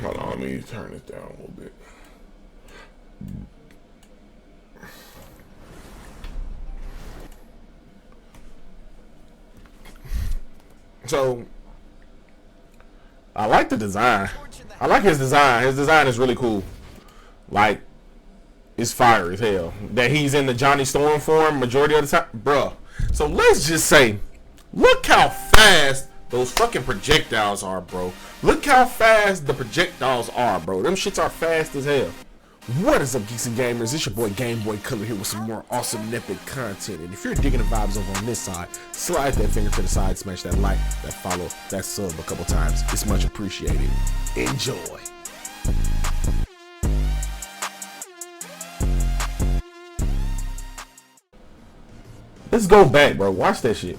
Hold on, let me turn this down a little bit. So I like the design. I like his design. His design is really cool. Like, it's fire as hell. That he's in the Johnny Storm form majority of the time, bruh. So let's just say, look how fast those fucking projectiles are, bro. Look how fast the projectiles are, bro. Them shits are fast as hell. What is up, geeks and gamers? It's your boy Game Boy Color here with some more awesome epic content. And if you're digging the vibes over on this side, slide that finger to the side, smash that like, that follow, that sub a couple times. It's much appreciated. Enjoy. Let's go back, bro. Watch that shit.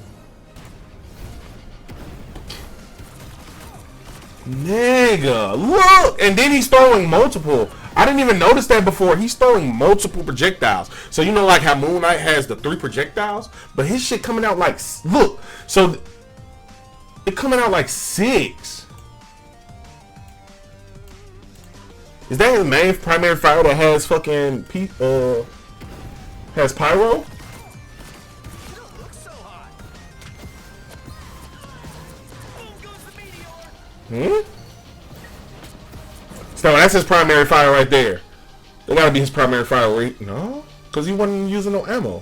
Nigga, look! And then he's throwing multiple. I didn't even notice that before. He's throwing multiple projectiles. So you know like how Moon Knight has the 3 projectiles? But his shit coming out like... Look! So... It coming out like 6. Is that his main primary fire that has fucking... has pyro? So that's his primary fire right there. That gotta be his primary fire, right? No? Because he wasn't using no ammo.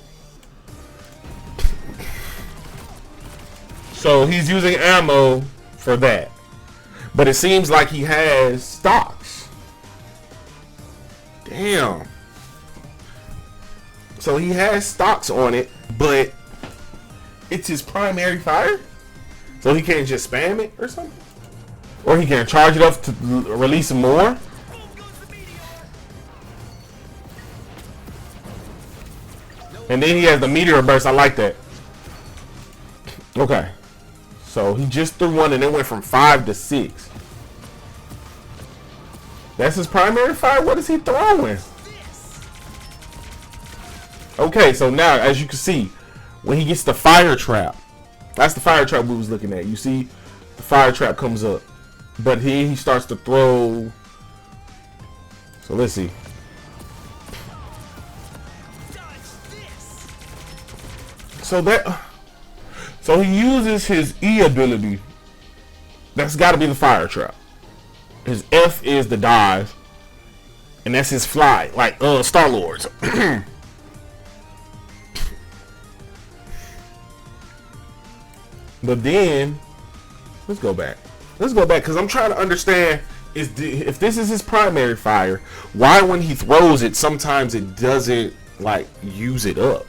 So he's using ammo for that. But it seems like he has stocks. Damn. So he has stocks on it, but it's his primary fire? So he can't just spam it or something? Or he can charge it up to release more. And then he has the meteor burst. I like that. Okay. So he just threw one and it went from 5 to 6. That's his primary fire? What is he throwing? Okay, so now as you can see, when he gets the fire trap, that's the fire trap we was looking at. You see the fire trap comes up. But he starts to throw. So let's see. So he uses his E ability. That's got to be the fire trap. His F is the dive, and that's his fly, like Star-Lord's. But then let's go back. Let's go back because I'm trying to understand if this is his primary fire, why when he throws it sometimes it doesn't like use it up.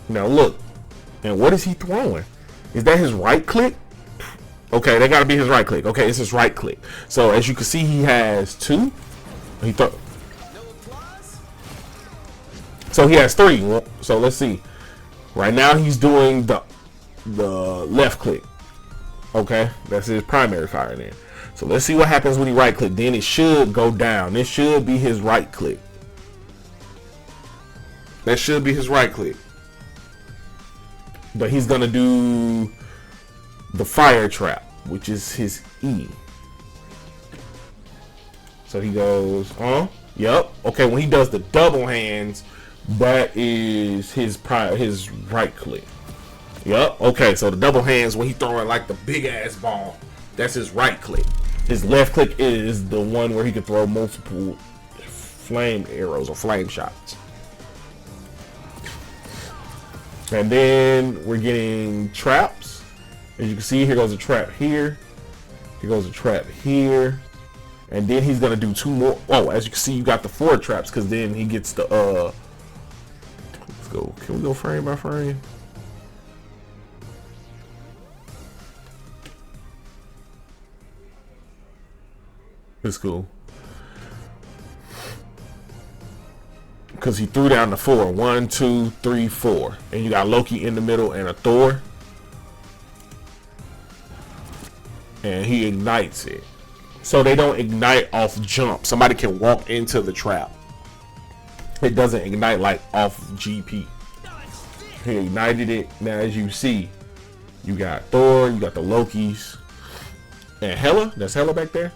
Now look, and what is he throwing? Is that his right click? Okay, that gotta be his right click. Okay, it's his right click. So as you can see, he has 2. So he has 3. So let's see. Right now he's doing the left click. Okay, that's his primary fire then. So let's see what happens when he right click. Then it should go down. This should be his right click. That should be his right click. But he's gonna do the fire trap, which is his E. So he goes, yep. Okay, when he does the double hands, that is his right click. Yup. Okay, so the double hands when he throwing like the big ass ball, that's his right click. His left click is the one where he can throw multiple flame arrows or flame shots. And then we're getting traps. As you can see, here goes a trap here. Here goes a trap here. And then he's gonna do 2 more. Oh, as you can see, you got the 4 traps because then he gets the let's go. Can we go frame by frame? It's cool. Because he threw down the 4. 1, 2, 3, 4. And you got Loki in the middle and a Thor. And he ignites it. So they don't ignite off jump. Somebody can walk into the trap. It doesn't ignite like off GP. He ignited it. Now as you see, You got Thor, you got the Lokis. And Hela, that's Hela back there.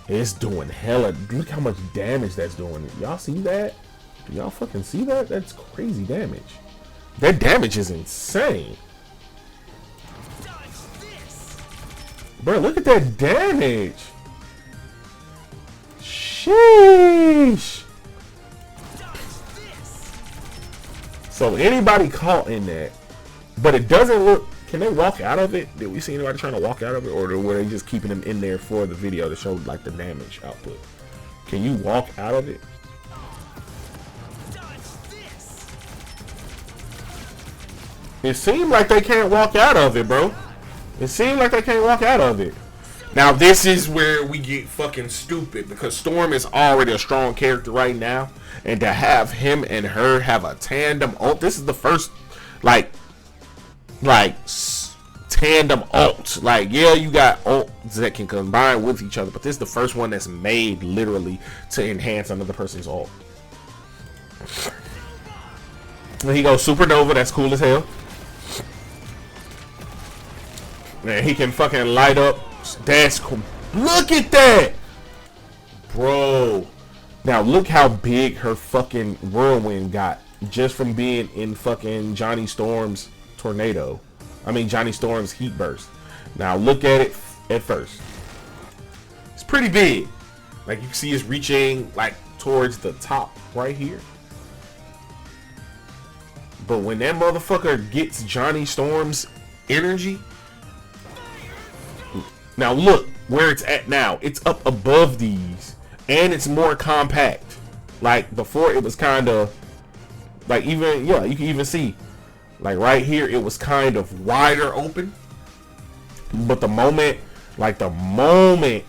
It's doing hella. Look how much damage that's doing. Y'all see that? Do y'all fucking see that? That's crazy damage. That damage is insane. Bro, look at that damage. Sheesh. So anybody caught in that, but it doesn't look. Can they walk out of it? Did we see anybody trying to walk out of it, or were they just keeping them in there for the video to show like the damage output? Can you walk out of it? It seemed like they can't walk out of it, bro. It seemed like they can't walk out of it. Now this is where we get fucking stupid, because Storm is already a strong character right now, and to have him and her have a tandem ult, this is the first like tandem ult. Like, yeah, you got ults that can combine with each other, but this is the first one that's made literally to enhance another person's ult. And he goes Supernova, that's cool as hell. Man, he can fucking light up. That's cool. Look at that, bro. Now look how big her fucking whirlwind got just from being in fucking Johnny Storm's tornado. I mean Johnny Storm's heat burst. Now look at it at first. It's pretty big. Like you can see it's reaching like towards the top right here. But when that motherfucker gets Johnny Storm's energy, now look where it's at now. It's up above these, and it's more compact. Like before, it was kind of like even, yeah, you can even see like right here, it was kind of wider open. But the moment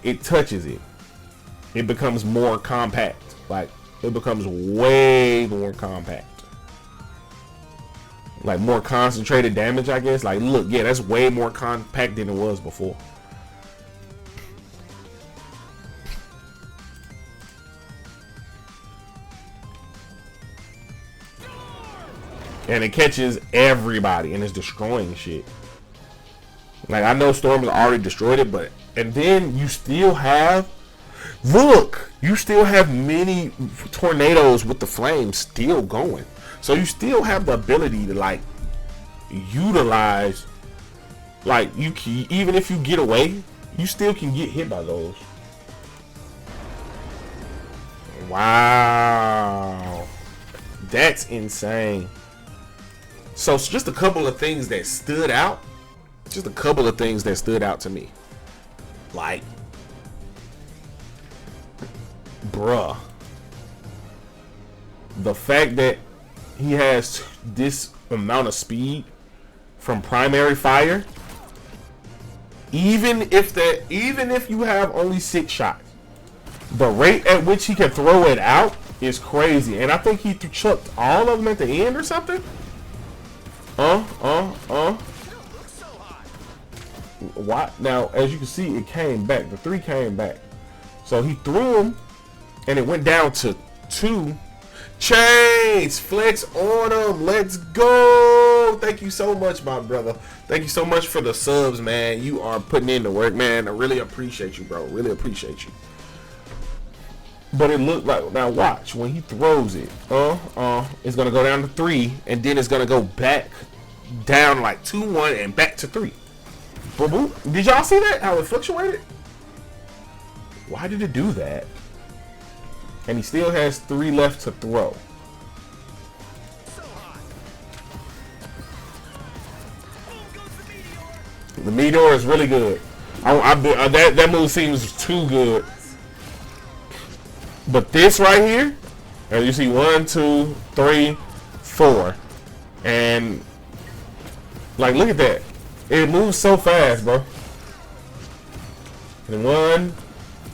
it touches it, it becomes more compact. Like it becomes way more compact. Like more concentrated damage, I guess. Like look, yeah, that's way more compact than it was before. And it catches everybody and it's destroying shit. Like I know Storm has already destroyed it, but and then you still have, look, you still have many tornadoes with the flames still going. So you still have the ability to like utilize, like you can, even if you get away, you still can get hit by those. Wow, that's insane. So it's just a couple of things that stood out. Just a couple of things that stood out to me. Like, bruh, the fact that he has this amount of speed from primary fire, even if you have only 6 shots, the rate at which he can throw it out is crazy. And I think he chucked all of them at the end or something. Why? Now, as you can see, it came back. The 3 came back. So he threw them, and it went down to 2. Chains, flex on them. Let's go. Thank you so much, my brother. Thank you so much for the subs, man. You are putting in the work, man. I really appreciate you, bro. Really appreciate you. But it looked like, now watch, when he throws it, it's gonna go down to 3, and then it's gonna go back down like 2-1 and back to 3. Boom, boom. Did y'all see that? How it fluctuated? Why did it do that? And he still has 3 left to throw. The Meteor is really good. That move seems too good. But this right here, as you see, 1, 2, 3, 4, and like look at that, it moves so fast, bro. And 1,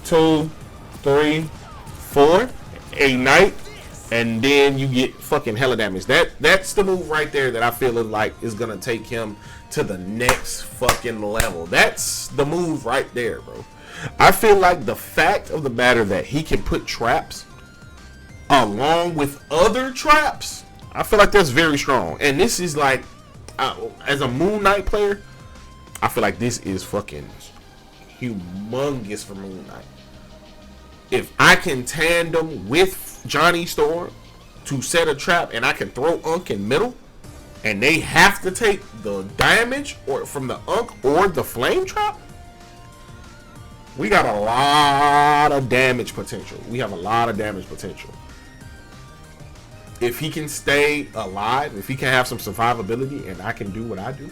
2, 3, 4, ignite, and then you get fucking hella damage. That's the move right there that I feel like is gonna take him to the next fucking level. That's the move right there, bro. I feel like the fact of the matter that he can put traps along with other traps, I feel like that's very strong. And this is like, as a Moon Knight player, I feel like this is fucking humongous for Moon Knight. If I can tandem with Johnny Storm to set a trap and I can throw Unk in middle, and they have to take the damage or from the Unk or the flame trap, we got a lot of damage potential. We have a lot of damage potential. If he can stay alive, if he can have some survivability and I can do what I do,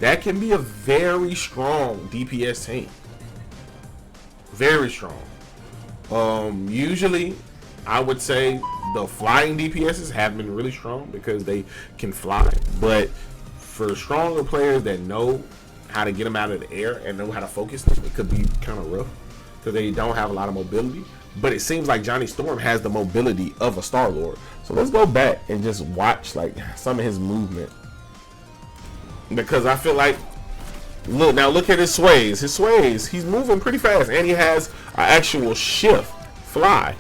that can be a very strong DPS team. Very strong. Usually, I would say the flying DPSs have been really strong because they can fly. But for stronger players that know how to get them out of the air and know how to focus them, it could be kind of rough because they don't have a lot of mobility. But it seems like Johnny Storm has the mobility of a Star-Lord. So let's go back and just watch like some of his movement, because I feel like, look at his sways. His sways, he's moving pretty fast, and he has an actual shift fly.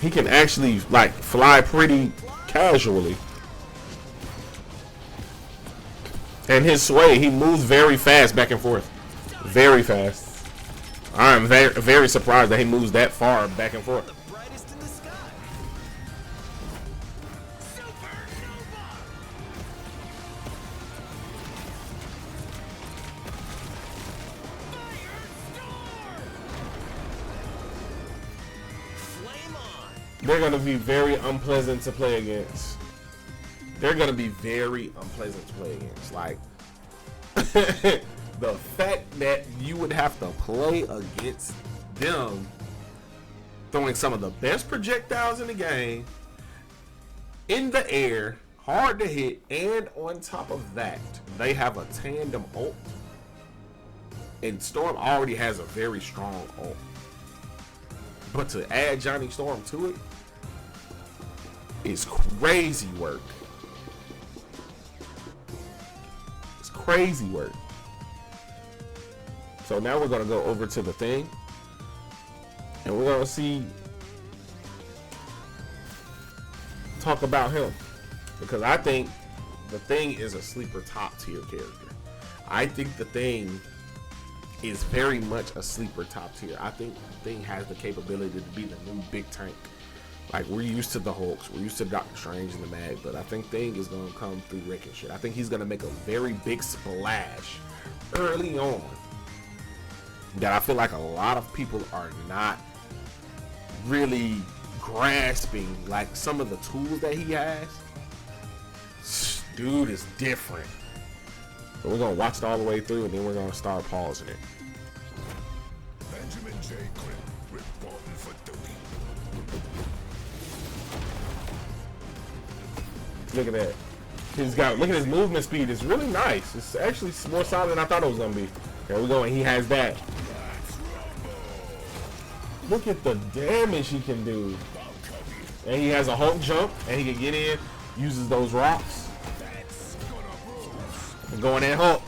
He can actually like fly pretty casually. And his sway, he moves very fast back and forth. Very fast. I'm very, very surprised that he moves that far back and forth. They're going to be very unpleasant to play against. They're going to be very unpleasant to play against. Like, the fact that you would have to play against them throwing some of the best projectiles in the game in the air, hard to hit, and on top of that, they have a tandem ult. And Storm already has a very strong ult. But to add Johnny Storm to it is crazy work. It's crazy work. So now we're going to go over to the thing, and we're going to talk about him, because I think the Thing is a sleeper top tier character. I think the Thing is very much a sleeper top tier. I think the Thing has the capability to be the new big tank. Like, we're used to the Hulks, we're used to Doctor Strange and the Mag, but I think Thing is going to come through wrecking shit. I think he's going to make a very big splash early on that I feel like a lot of people are not really grasping, like some of the tools that he has. Dude is different. But we're going to watch it all the way through, and then we're going to start pausing it. Benjamin J. Clint, reporting for duty. Look at that. Look at his movement speed. It's really nice. It's actually more solid than I thought it was going to be. There we go, and he has that. Look at the damage he can do. And he has a Hulk jump, and he can get in, uses those rocks. And going in Hulk.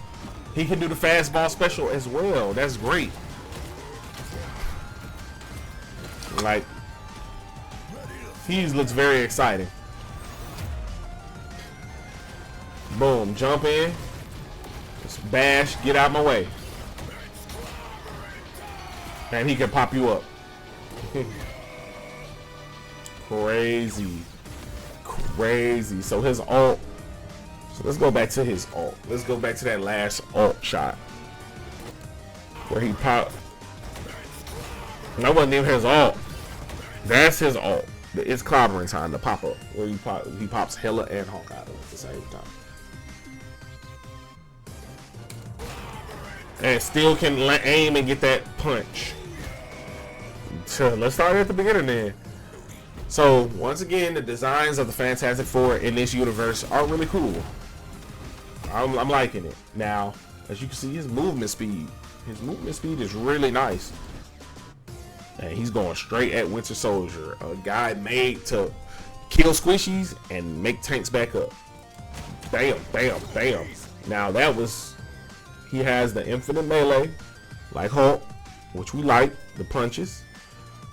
He can do the fastball special as well. That's great. Like, he looks very exciting. Boom, jump in. Just bash, get out my way. And he can pop you up. Crazy. Crazy. So his ult. So let's go back to his ult. Let's go back to that last ult shot. Where he popped. That wasn't even his ult. That's his ult. It's clobbering time, the pop up. Where he pops Hela and Hawkeye at the same time. And still can aim and get that punch. So let's start at the beginning then. So once again, the designs of the Fantastic Four in this universe are really cool. I'm liking it. Now, as you can see, his movement speed is really nice. And he's going straight at Winter Soldier, a guy made to kill squishies and make tanks back up. Bam, bam, bam. Now he has the infinite melee, like Hulk, which we like. The punches,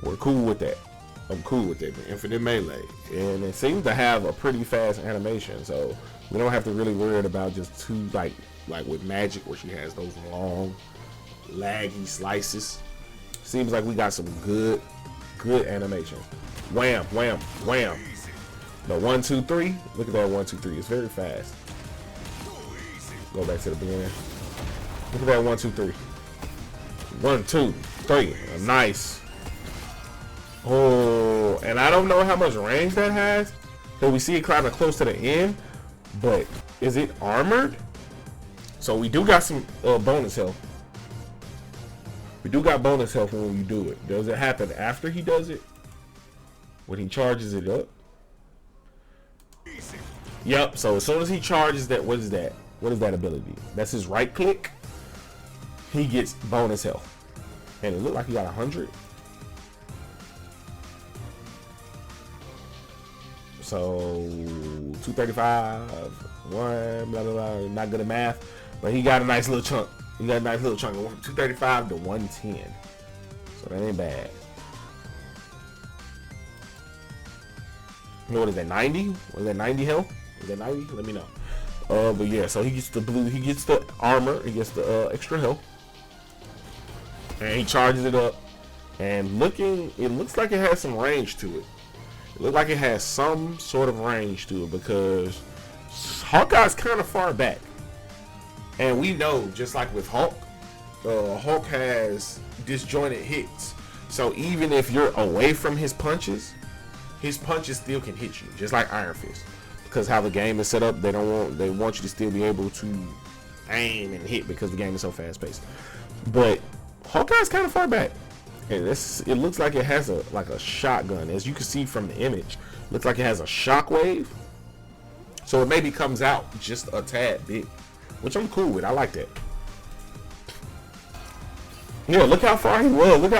we're cool with that. I'm cool with it. Infinite melee, and it seems to have a pretty fast animation, so we don't have to really worry about just two like with magic where she has those long, laggy slices. Seems like we got some good animation. Wham, wham, wham. The 1, 2, 3. Look at that 1, 2, 3. It's very fast. Go back to the beginning. Look at that 1, 2, 3. 1, 2, 3. Nice. Oh, and I don't know how much range that has. So we see it kind of close to the end, but is it armored? So we do got some bonus health. We do got bonus health when you do it. Does it happen after he does it? When he charges it up? Yep, so as soon as he charges that, what is that? What is that ability? That's his right click. He gets bonus health. And it looked like he got 100. So 235, 1, blah, blah, blah. Not good at math, but he got a nice little chunk. He got a nice little chunk. It went from 235 to 110. So that ain't bad. What is that, 90? Was that 90 health? Is that 90? Let me know. But yeah, so he gets the blue, he gets the armor, he gets the extra health. And he charges it up. And it looks like it has some range to it. It looks like it has some sort of range to it because Hawkeye's kind of far back. And we know, just like with Hulk, Hulk has disjointed hits. So even if you're away from his punches still can hit you, just like Iron Fist. Because how the game is set up, they want you to still be able to aim and hit because the game is so fast paced. But Hawkeye's kind of far back, and it looks like it has a shotgun, as you can see from the image. Looks like it has a shockwave, so it maybe comes out just a tad bit, which I'm cool with. I like that. Yeah, look how far he was. Look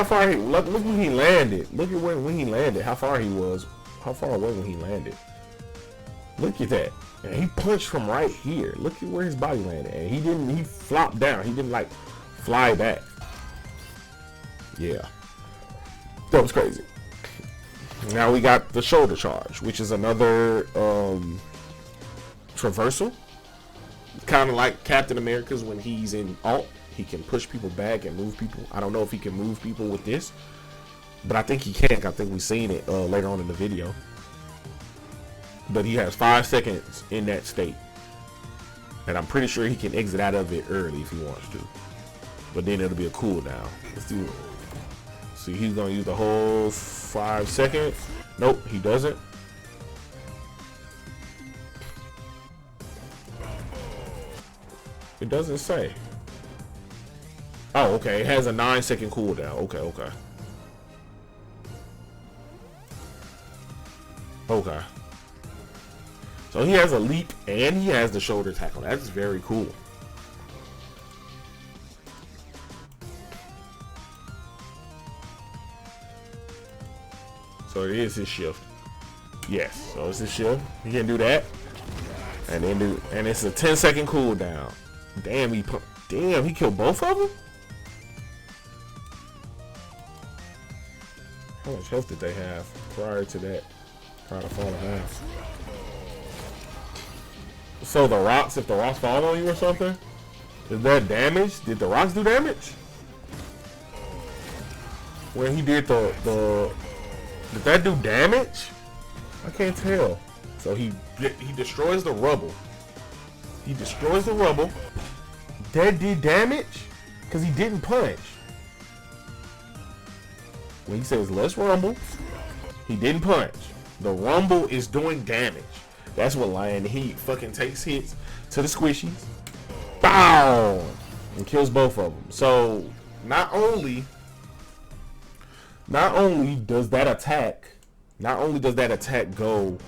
when he landed. Look at when he landed. How far he was. How far away when he landed. Look at that. And he punched from right here. Look at where his body landed. And he flopped down. He didn't like fly back. Yeah. That was crazy. Now we got the shoulder charge, which is another traversal. Kind of like Captain America's when he's in alt. He can push people back and move people. I don't know if he can move people with this, but I think he can. I think we've seen it later on in the video. But he has 5 seconds in that state. And I'm pretty sure he can exit out of it early if he wants to. But then it'll be a cooldown. Let's do it. See, he's going to use the whole 5 seconds. Nope, he doesn't. It doesn't say. Oh, okay. It has a 9-second cooldown. Okay, okay. Okay. So he has a leap and he has the shoulder tackle. That's very cool. So it is his shift. Yes, so it's his shift. He can do that. And then it's a 10-second cooldown. Damn, he killed both of them? How much health did they have prior to that? Prior to falling down. So the rocks, if the rocks fall on you or something, is that damage? Did the rocks do damage? When he did did that do damage? I can't tell. So he destroys the rubble. He destroys the rubble. That did damage? Because he didn't punch. When he says let's rumble, he didn't punch. The rumble is doing damage. That's what Lion Heat fucking takes hits to the squishies. Bow! And kills both of them. So not only does that attack go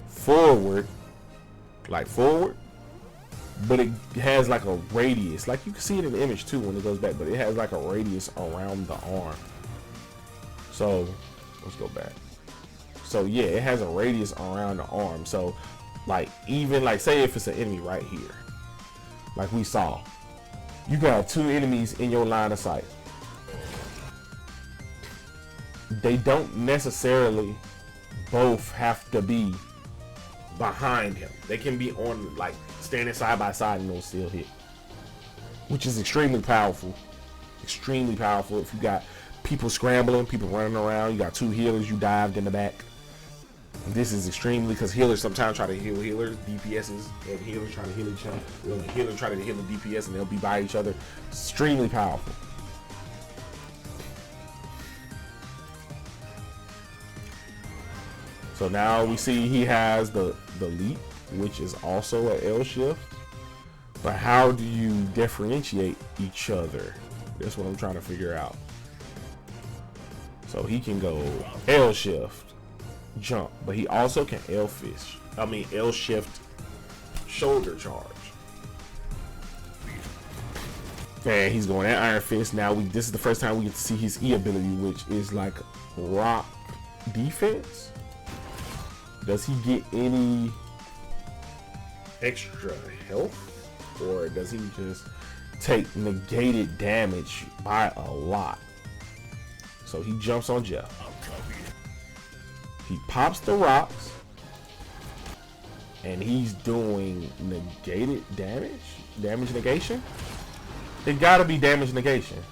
forward, like forward, but it has like a radius. Like you can see it in the image too when it goes back, but it has like a radius around the arm. So let's go back. So yeah, it has a radius around the arm. So like even like say if it's an enemy right here, like we saw, you got 2 enemies in your line of sight. they don't necessarily both have to be behind him. They can be on, like, standing side by side and they'll still hit, which is extremely powerful. Extremely powerful. If you got people scrambling, people running around, you got two healers, you dived in the back. This is extremely, because healers sometimes try to heal healers, DPSs, and healers try to heal each other. Well, the healer try to heal the DPS and they'll be by each other. Extremely powerful. So now we see he has the leap, which is also an L shift. But how do you differentiate each other? That's what I'm trying to figure out. So he can go L shift, jump, but he also can L shift, shoulder charge. And he's going at Iron Fist. Now this is the first time we get to see his E ability, which is like rock defense. Does he get any extra health, or does he just take negated damage by a lot? So he jumps on Jeff. He pops the rocks, and he's doing negated damage. Damage negation. It gotta be damage negation.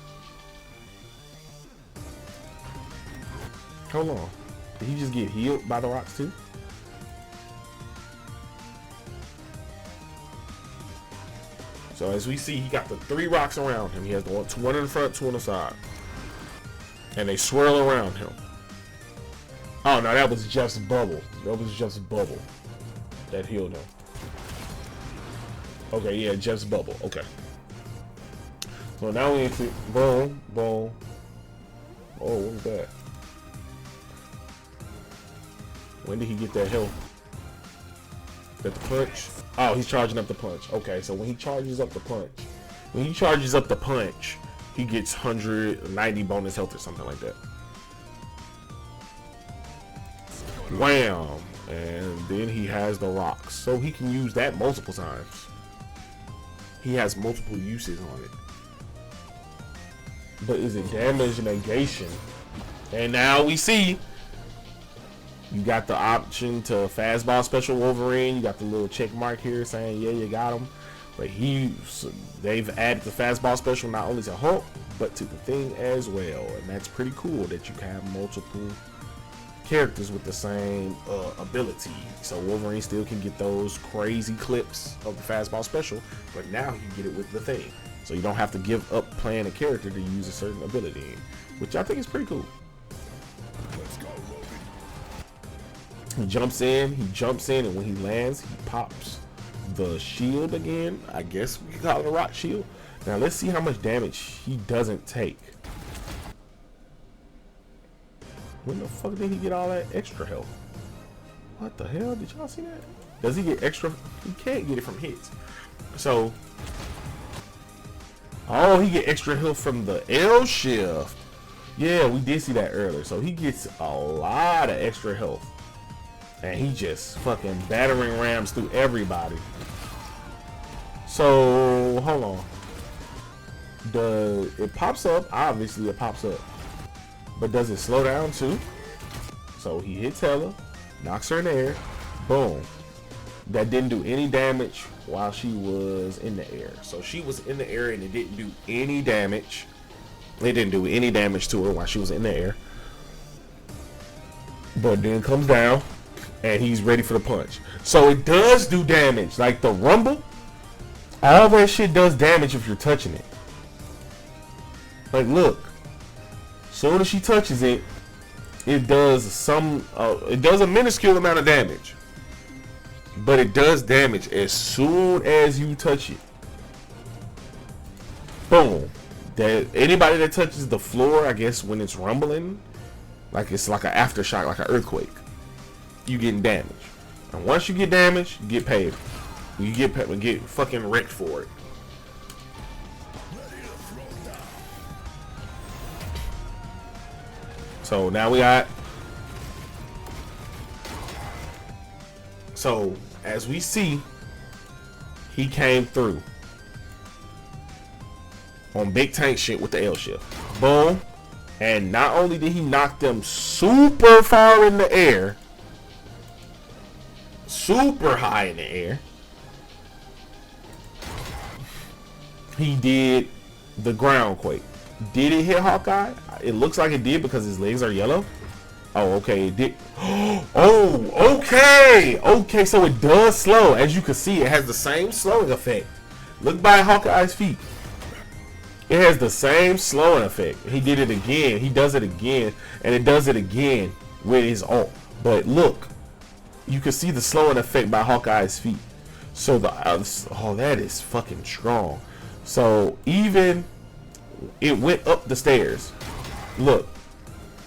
Hold on. Did he just get healed by the rocks too? So as we see, he got the 3 rocks around him. He has the one in the front, 2 on the side. And they swirl around him. Oh no, that was Jeff's bubble. That was Jeff's bubble that healed him. Okay, yeah, Jeff's bubble. Okay. So now we see boom, boom. Oh, what was that? When did he get that health? That the punch? Oh, he's charging up the punch. Okay, so when he charges up the punch, he gets 190 bonus health or something like that. Wham! And then he has the rocks, so he can use that multiple times. He has multiple uses on it. But is it damage negation? And now we see you got the option to fastball special Wolverine. You got the little check mark here saying, yeah, you got him. But they've added the fastball special not only to Hulk, but to the Thing as well. And that's pretty cool that you can have multiple characters with the same ability. So Wolverine still can get those crazy clips of the fastball special, but now he can get it with the Thing. So you don't have to give up playing a character to use a certain ability, which I think is pretty cool. He jumps in, and when he lands, he pops the shield again. I guess we can call it a rock shield. Now let's see how much damage he doesn't take. When the fuck did he get all that extra health? What the hell? Did y'all see that? Does he get extra? He can't get it from hits. So, oh, he get extra health from the L shift. Yeah, we did see that earlier. So he gets a lot of extra health. And he just fucking battering rams through everybody. So, hold on. It pops up. Obviously, it pops up. But does it slow down too? So he hits Hela, knocks her in the air. Boom. That didn't do any damage while she was in the air. So she was in the air and it didn't do any damage. It didn't do any damage to her while she was in the air. But then comes down. And he's ready for the punch. So it does do damage. Like the rumble, all that shit does damage if you're touching it. Like look, soon as she touches it, it does a minuscule amount of damage. But it does damage as soon as you touch it. Boom. Anybody that touches the floor, I guess when it's rumbling, like it's like an aftershock, like an earthquake. You getting damaged, and once you get damaged, you get paid. You get fucking wrecked for it. So now we got. So as we see, he came through on big tank shit with the L shift. Boom, And not only did he knock them super far in the air, super high in the air, he did the ground quake. Did it hit Hawkeye? It looks like it did because his legs are yellow. Oh, okay, it did. Oh, okay. Okay, so it does slow. As you can see, it has the same slowing effect. Look by Hawkeye's feet. It has the same slowing effect. He did it again. He does it again. And it does it again with his ult. But look, you can see the slowing effect by Hawkeye's feet. So the oh, that is fucking strong. So even it went up the stairs. Look,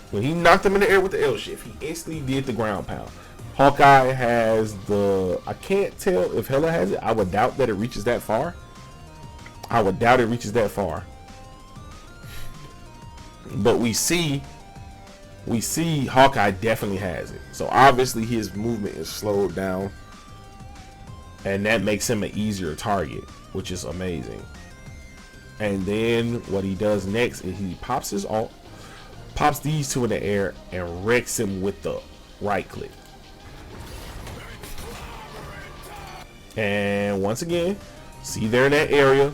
when he knocked him in the air with the L shift, he instantly did the ground pound. Hawkeye has the, I can't tell if Hela has it. I would doubt that it reaches that far. I would doubt it reaches that far. But we see Hawkeye definitely has it. So obviously his movement is slowed down, and that makes him an easier target, which is amazing. And then what he does next is he pops his ult, pops these two in the air, and wrecks him with the right click. And once again, see there in that area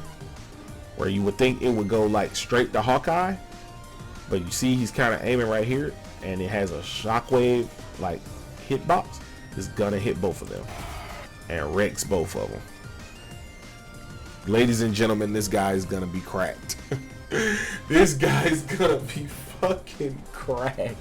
where you would think it would go like straight to Hawkeye, but you see he's kind of aiming right here, and it has a shockwave like hitbox. It's gonna hit both of them and wrecks both of them. Ladies and gentlemen, this guy is gonna be cracked. This guy is gonna be fucking cracked.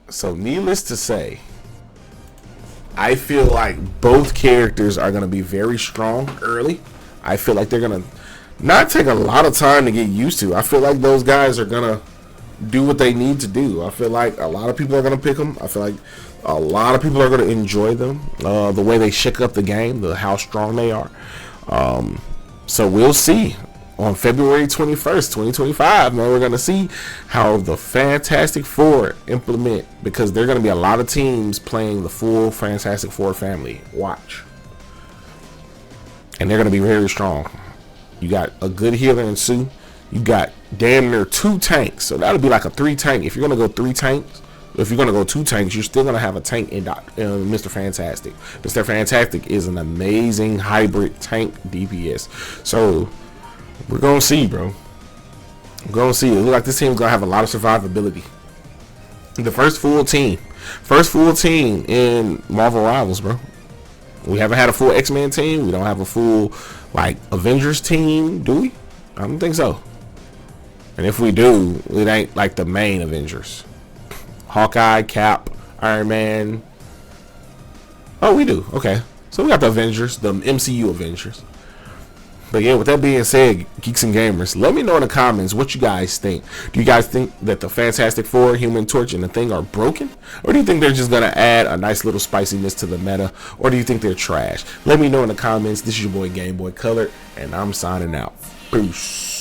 So needless to say, I feel like both characters are going to be very strong early. I feel like they're going to not take a lot of time to get used to. I feel like those guys are going to do what they need to do. I feel like a lot of people are going to pick them. I feel like a lot of people are going to enjoy them. The way they shake up the game, how strong they are. So we'll see. On February 21st, 2025, man, we're going to see how the Fantastic Four implement, because there are going to be a lot of teams playing the full Fantastic Four family. Watch. And they're going to be very strong. You got a good healer in Sue. You got damn near 2 tanks. So that'll be like a 3 tank. If you're going to go 3 tanks, if you're going to go 2 tanks, you're still going to have a tank in Mr. Fantastic. Mr. Fantastic is an amazing hybrid tank DPS. So we're gonna see, bro. We're gonna see. It looks like this team's gonna have a lot of survivability. The first full team in Marvel Rivals, bro. We haven't had a full X-Men team. We don't have a full like Avengers team, do we? I don't think so. And if we do, it ain't like the main Avengers. Hawkeye, Cap, Iron Man. Oh, we do. Okay, so we got the Avengers, the MCU Avengers. But yeah, with that being said, Geeks and Gamers, let me know in the comments what you guys think. Do you guys think that the Fantastic Four, Human Torch, and the Thing are broken? Or do you think they're just going to add a nice little spiciness to the meta? Or do you think they're trash? Let me know in the comments. This is your boy Game Boy Color, and I'm signing out. Peace.